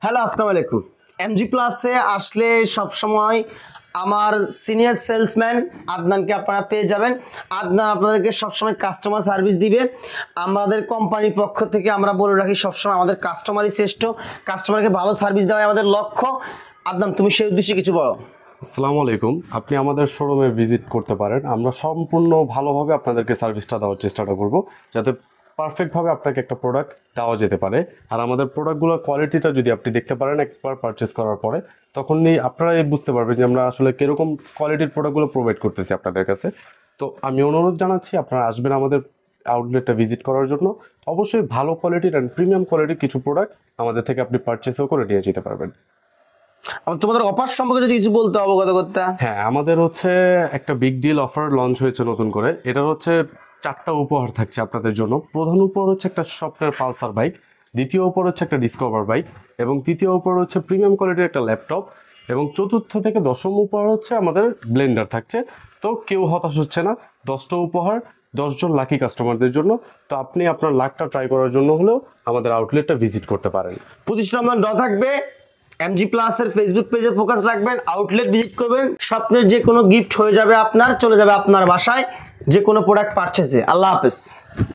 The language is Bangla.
হ্যালো, আসসালামু আলাইকুম। এমজি প্লাসে আসলে সবসময় আমার সিনিয়র সেলসম্যান আদনানকে আপনারা পেয়ে যাবেন। আদনান আপনাদেরকে সবসময় কাস্টমার সার্ভিস দিবে। আমাদের কোম্পানির পক্ষ থেকে আমরা বলে রাখি সবসময় আমাদের কাস্টমারই শ্রেষ্ঠ, কাস্টমারকে ভালো সার্ভিস দেওয়াই আমাদের লক্ষ্য। আদনান, তুমি সেই উদ্দেশ্যে কিছু বলো। আসসালামু আলাইকুম। আপনি আমাদের শোরুমে ভিজিট করতে পারেন। আমরা সম্পূর্ণ ভালোভাবে আপনাদেরকে সার্ভিসটা দেওয়ার চেষ্টাটা করব, যাতে পারফেক্টভাবে আপনাকে একটা প্রোডাক্ট দেওয়া যেতে পারে। আর আমাদের প্রোডাক্টগুলোর কোয়ালিটিটা যদি আপনি দেখতে পারেন একবার পারচেস করার পরে, তখনই আপনারা বুঝতে পারবেন যে আমরা আসলে কীরকম কোয়ালিটির প্রোডাক্টগুলো প্রোভাইড করতেছি আপনাদের কাছে। তো আমি অনুরোধ জানাচ্ছি আপনারা আসবেন আমাদের আউটলেটটা ভিজিট করার জন্য। অবশ্যই ভালো কোয়ালিটির অ্যান্ড প্রিমিয়াম কোয়ালিটির কিছু প্রোডাক্ট আমাদের থেকে আপনি পারচেসও করে নিয়ে যেতে পারবেন। তোমাদের অফার সম্পর্কে যদি কিছু বলতে অবগত করতে। হ্যাঁ, আমাদের হচ্ছে একটা বিগ ডিল অফার লঞ্চ হয়েছে নতুন করে। এটা হচ্ছে 4টা উপহার থাকছে আপনাদের জন্য। প্রধান উপহার হচ্ছে একটা স্বপ্নের পালসার বাইক, দ্বিতীয় উপহার হচ্ছে একটা ডিসকভার বাইক, এবং তৃতীয় উপহার হচ্ছে প্রিমিয়াম কোয়ালিটির একটা ল্যাপটপ, এবং চতুর্থ থেকে দশম উপহার হচ্ছে আমাদের ব্লেন্ডার থাকছে। তো কেউ হতাশ হচ্ছে না, 10টা উপহার 10 জন লাকি কাস্টমারদের জন্য। তো আপনি আপনার লাকটা ট্রাই করার জন্য হলেও আমাদের আউটলেটটা ভিজিট করতে পারেন। 25 রমজান ড থাকবে। এমজি প্লাসের ফেসবুক পেজে ফোকাস রাখবেন, আউটলেট ভিজিট করবেন। স্বপ্নের যে কোনো গিফট হয়ে যাবে আপনার, চলে যাবে আপনার বাসায় যে কোনো প্রোডাক্ট পারচেসে। আল্লাহ হাফেজ।